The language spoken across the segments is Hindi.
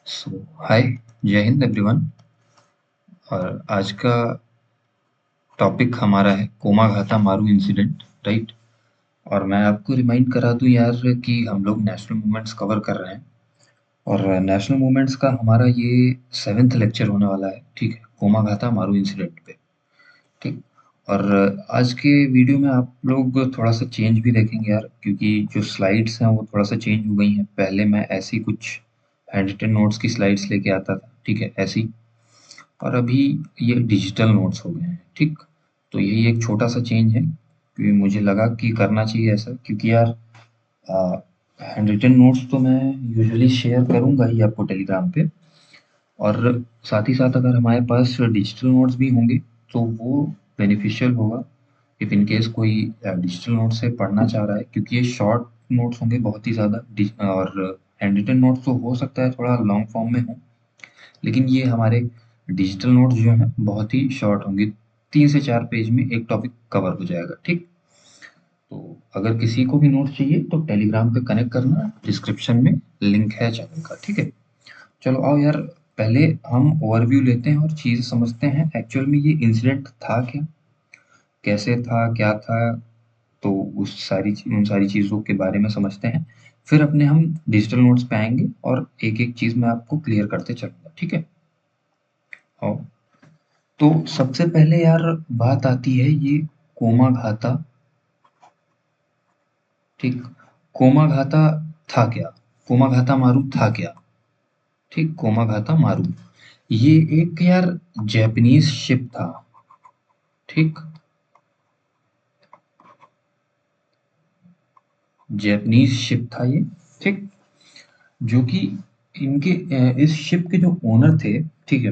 सो हाय, जय हिंद एवरीवन। और आज का टॉपिक हमारा है कोमाघाता मारू इंसिडेंट, राइट। और मैं आपको रिमाइंड करा दूं यार कि हम लोग नेशनल मूवमेंट्स कवर कर रहे हैं। और नेशनल मूवमेंट्स का हमारा ये 7th लेक्चर होने वाला है, ठीक है, कोमाघाता मारू इंसिडेंट पे। ठीक। और आज के वीडियो में आप लोग थोड़ा सा चेंज भी देखेंगे यार, क्योंकि जो स्लाइड्स हैं वो थोड़ा सा चेंज हो गई हैं। पहले मैं ऐसी कुछ हैंड रिटन नोट्स की स्लाइड्स लेके आता था, ठीक है, ऐसी। और अभी ये डिजिटल नोट्स हो गए हैं, ठीक। तो यही एक छोटा सा चेंज है, क्योंकि मुझे लगा कि करना चाहिए ऐसा, क्योंकि यार हैंड रिटन नोट्स तो मैं यूजुअली शेयर करूंगा ही आपको टेलीग्राम पे। और साथ ही साथ अगर हमारे पास डिजिटल नोट्स भी होंगे तो वो बेनिफिशियल होगा, इफ इन केस कोई डिजिटल नोट से पढ़ना चाह रहा है, क्योंकि ये शॉर्ट नोट्स होंगे बहुत ही ज़्यादा। और हैंड रिटन नोट्स तो हो सकता है थोड़ा लॉन्ग फॉर्म में हो, लेकिन ये हमारे डिजिटल नोट्स जो हैं बहुत ही शॉर्ट होंगे। 3 से 4 पेज में एक टॉपिक कवर हो जाएगा, ठीक। तो अगर किसी को भी नोट्स चाहिए तो टेलीग्राम पे कनेक्ट करना, डिस्क्रिप्शन में लिंक है चैनल का, ठीक है। चलो आओ यार, पहले हम ओवरव्यू लेते हैं और चीज़ समझते हैं एक्चुअल में ये इंसिडेंट था क्या, कैसे था, क्या था। तो उन सारी चीज़ों के बारे में समझते हैं। फिर अपने हम डिजिटल नोट्स पे आएंगे और एक एक चीज़ मैं आपको क्लियर करते चलूंगा, ठीक है। आओ। तो सबसे पहले यार बात आती है ये कोमाघाता, ठीक। कोमाघाता था क्या, कोमाघाता मारू था क्या, ठीक। कोमाघाता मारू ये एक यार जैपनीज शिप था, ठीक। जैपनीज शिप था ये, ठीक। जो कि इनके इस शिप के जो ओनर थे, ठीक है,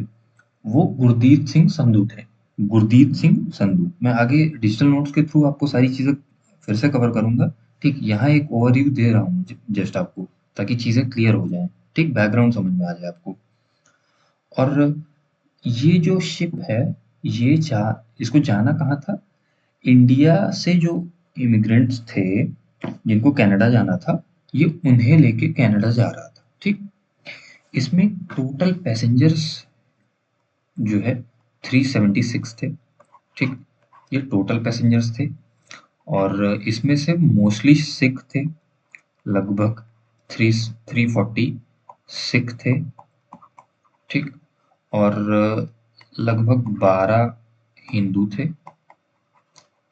वो गुरदीप सिंह संधू थे। गुरदीप सिंह संधू। मैं आगे डिजिटल नोट्स के थ्रू आपको सारी चीजें फिर से कवर करूंगा, ठीक। यहाँ एक ओवरव्यू दे रहा हूँ जस्ट आपको, ताकि चीजें क्लियर हो जाएं, ठीक, बैकग्राउंड समझ में आ जाए आपको। और ये जो शिप है, ये जा इसको जाना कहाँ था, इंडिया से जो इमिग्रेंट्स थे जिनको कनाडा जाना था, ये उन्हें लेके कनाडा जा रहा था, ठीक। इसमें टोटल पैसेंजर्स जो है 376 थे, ठीक। ये टोटल पैसेंजर्स थे। और इसमें से मोस्टली सिख थे, लगभग थ्री 340 सिख थे, ठीक। और लगभग 12 हिंदू थे,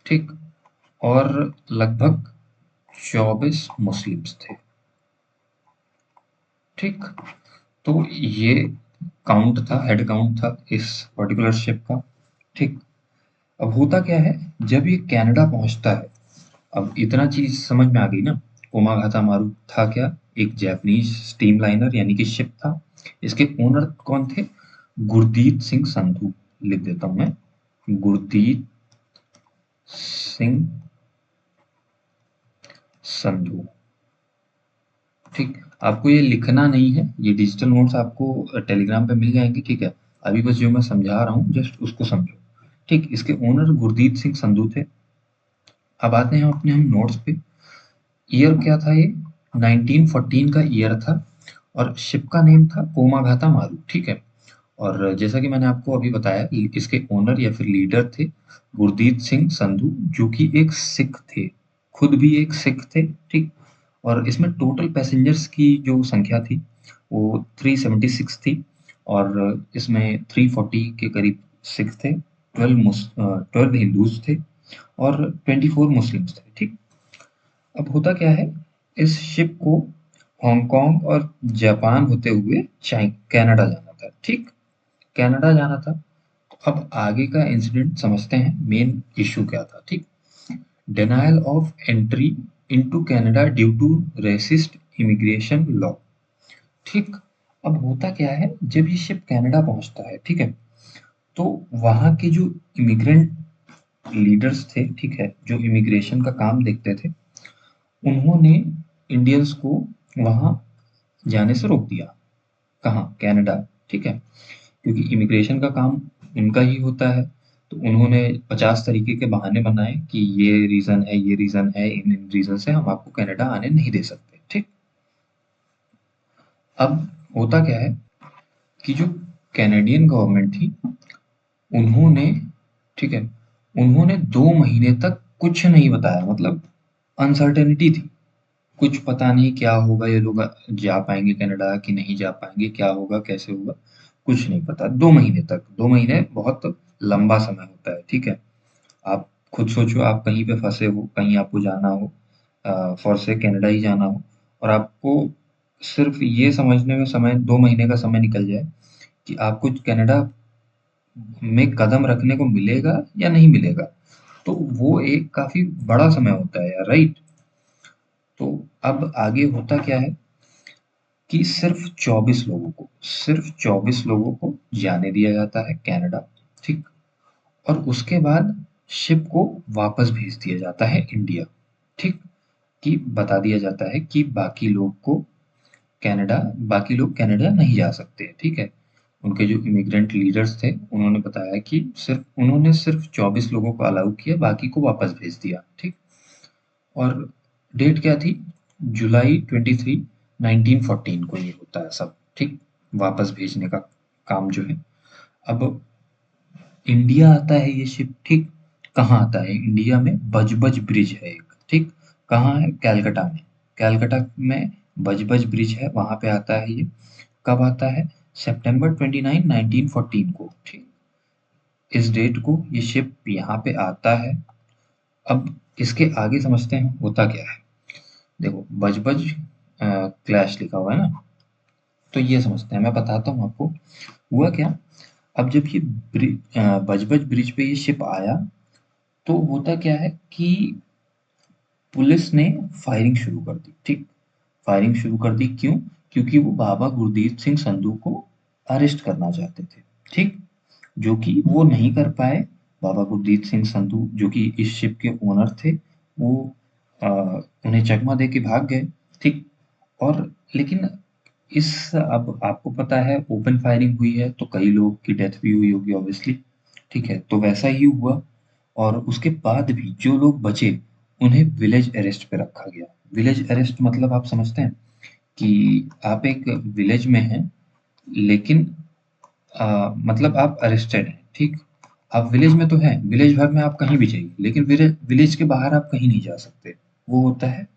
ठीक। और लगभग 24 मुस्लिम्स थे, ठीक। तो ये काउंट था, हेड काउंट था इस पर्टिकुलर शिप का, ठीक। अब होता क्या है, जब ये कनाडा पहुंचता है, अब इतना चीज समझ में आ गई ना। कोमाघाता मारू था क्या, एक जापानीज स्टीम लाइनर यानी कि शिप था। इसके ओनर कौन थे, गुरदीप सिंह संधू। लिख देता हूं मैं, गुरदीप सिंह संधू, ठीक। आपको ये लिखना नहीं है, ये डिजिटल नोट्स आपको टेलीग्राम पे मिल जाएंगे, ठीक है। अभी बस जो मैं समझा रहा हूँ जस्ट उसको समझो, ठीक। इसके ओनर गुरदीप सिंह संधू थे। अब आते हैं अपने हम नोट्स पे। ईयर क्या था ये, 1914 का ईयर था। और शिप का नेम था कोमाघाता मारू, ठीक है। और जैसा कि मैंने आपको अभी बताया, इसके ओनर या फिर लीडर थे गुरदीप सिंह संधू, जो कि एक सिख थे, खुद भी एक सिख थे, ठीक। और इसमें टोटल पैसेंजर्स की जो संख्या थी वो 376 थी। और इसमें 340 के करीब सिख थे, 12 हिंदूज थे, और 24 मुस्लिम्स थे, ठीक। अब होता क्या है, इस शिप को हांगकांग और जापान होते हुए कनाडा जाना था, ठीक। कनाडा जाना था। अब आगे का इंसिडेंट समझते हैं, मेन इशू क्या था, ठीक। Denial of entry into Canada due to racist immigration law, ठीक। अब होता क्या है, जब ये शिप कनाडा पहुंचता है, ठीक है, तो वहां के जो इमिग्रेंट लीडर्स थे, ठीक है, जो इमिग्रेशन का काम देखते थे, उन्होंने इंडियंस को वहां जाने से रोक दिया। कहाँ, कनाडा, ठीक है। क्योंकि इमिग्रेशन का काम उनका ही होता है। तो उन्होंने 50 तरीके के बहाने बनाए कि ये रीजन है, ये रीजन है, इन रीजन से हम आपको कनाडा आने नहीं दे सकते, ठीक। अब होता क्या है, कि जो कैनेडियन गवर्नमेंट थी उन्होंने, ठीक है, उन्होंने 2 महीने तक कुछ नहीं बताया, मतलब अनसर्टेनिटी थी, कुछ पता नहीं क्या होगा, ये लोग जा पाएंगे कनाडा कि नहीं जा पाएंगे, क्या होगा कैसे होगा, कुछ नहीं पता 2 महीने तक। 2 महीने बहुत लंबा समय होता है, ठीक है। आप खुद सोचो, आप कहीं पे फंसे हो, कहीं आपको जाना हो, फॉर से कनाडा ही जाना हो, और आपको सिर्फ ये समझने में समय 2 महीने का समय निकल जाए कि आपको कनाडा में कदम रखने को मिलेगा या नहीं मिलेगा, तो वो एक काफी बड़ा समय होता है यार, राइट। तो अब आगे होता क्या है कि सिर्फ 24 लोगों को जाने दिया जाता है कनाडा, ठीक। और उसके बाद शिप को वापस भेज दिया जाता है इंडिया, ठीक। कि बता दिया जाता है कि कनाडा बाकी लोग कनाडा नहीं जा सकते, ठीक है। उनके जो इमिग्रेंट लीडर्स थे उन्होंने बताया कि सिर्फ 24 लोगों को अलाउ किया, बाकी को वापस भेज दिया, ठीक। और डेट क्या थी? जुलाई 23, 1914 को ये होता है सब, ठीक। वापस भेजने का काम जो है। अब इंडिया आता है ये शिप, ठीक। कहाँ आता है? इंडिया में बजबज ब्रिज है एक, ठीक। कहाँ है? कैलकाटा में। कैलकाटा में बजबज ब्रिज है, वहां पे आता है ये। कब आता है? September 29, 1914 को, ठीक। इस डेट को ये शिप यहाँ पे आता है। अब इसके आगे समझते हैं होता क्या है। देखो, बजबज क्लैश लिखा हुआ है ना, तो ये समझते हैं, मैं बताता हूँ आपको हुआ क्या। अब जब ये बजबज ब्रिज पे ये शिप आया, तो होता क्या है कि पुलिस ने फायरिंग शुरू कर दी, ठीक। फायरिंग शुरू कर दी, क्यों? क्योंकि वो बाबा गुरदीप सिंह संधू को अरेस्ट करना चाहते थे, ठीक। जो कि वो नहीं कर पाए। बाबा गुरदीप सिंह संधू जो कि इस शिप के ओनर थे, वो उन्हें चकमा दे के भाग गए, ठीक। और लेकिन अब आपको पता है ओपन फायरिंग हुई है तो कई लोग की डेथ भी हुई होगी ऑब्वियसली, ठीक है। तो वैसा ही हुआ, और उसके बाद भी जो लोग बचे उन्हें विलेज अरेस्ट पे रखा गया। विलेज अरेस्ट मतलब आप समझते हैं कि आप एक विलेज में हैं, लेकिन मतलब आप अरेस्टेड हैं, ठीक। आप विलेज में तो हैं, विलेज भर में आप कहीं भी जाइए, लेकिन विलेज के बाहर आप कहीं नहीं जा सकते। वो होता है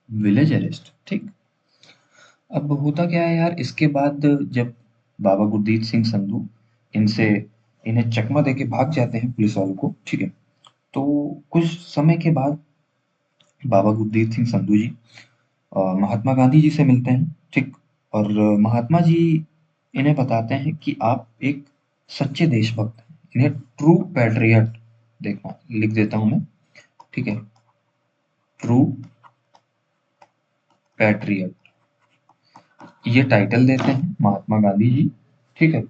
विलेज अरेस्ट, ठीक। अब होता क्या है यार, इसके बाद जब बाबा गुरदीप सिंह संधू इनसे इन्हें चकमा देके भाग जाते हैं पुलिस वालों को, ठीक है। तो कुछ समय के बाद बाबा गुरदीप सिंह संधू जी महात्मा गांधी जी से मिलते हैं, ठीक। और महात्मा जी इन्हें बताते हैं कि आप एक सच्चे देशभक्त हैं, इन्हें ट्रू पैट्रियट, देखना लिख देता हूं मैं, ठीक है, ट्रू पैट्रियट, ये टाइटल देते हैं महात्मा गांधी जी, ठीक है।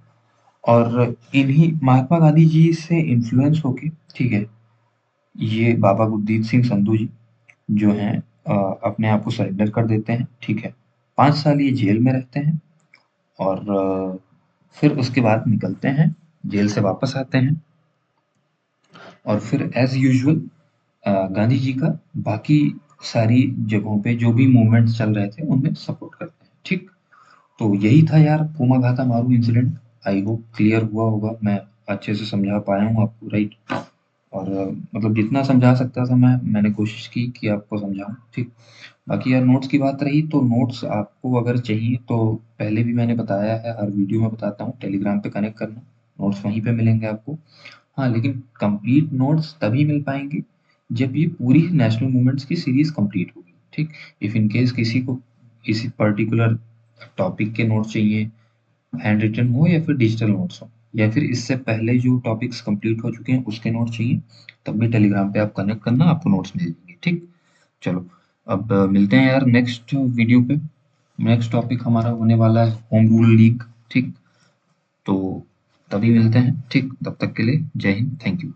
और इन्हीं महात्मा गांधी जी से इन्फ्लुएंस होके, ठीक है, ये बाबा गुरदीप सिंह संधू जी जो हैं अपने आप को सरेंडर कर देते हैं, ठीक है। 5 साल ये जेल में रहते हैं, और फिर उसके बाद निकलते हैं, जेल से वापस आते हैं, और फिर एज यूजुअल गांधी जी का बाकी सारी जगहों पे जो भी मूवमेंट्स चल रहे थे उनमें सपोर्ट करते हैं, ठीक। तो यही था यार कोमागाता मारू इंसिडेंट। आई होप क्लियर हुआ होगा, मैं अच्छे से समझा पाया हूँ आपको, राइट। और मतलब जितना समझा सकता था मैंने कोशिश की कि आपको समझाऊं, ठीक। बाकी यार नोट्स की बात रही, तो नोट्स आपको अगर चाहिए तो पहले भी मैंने बताया है, हर वीडियो में बताता हूँ, टेलीग्राम पे कनेक्ट करना, नोट्स वहीं पे मिलेंगे आपको। हाँ, लेकिन कंप्लीट नोट्स तभी मिल पाएंगे जब ये पूरी नेशनल मूवमेंट्स की सीरीज कंप्लीट होगी, ठीक। इफ इन केस किसी को किसी पर्टिकुलर टॉपिक के नोट्स चाहिए, हैंड रिटन हो या फिर डिजिटल नोट्स हो, या फिर इससे पहले जो टॉपिक्स कंप्लीट हो चुके हैं उसके नोट्स चाहिए, तब भी टेलीग्राम पे आप कनेक्ट करना, आपको नोट्स मिल जाएंगे, ठीक। चलो, अब मिलते हैं यार नेक्स्ट वीडियो पे। नेक्स्ट टॉपिक हमारा होने वाला है होम रूल लीग, ठीक। तो तभी मिलते हैं, ठीक। तब तक के लिए जय हिंद, थैंक यू।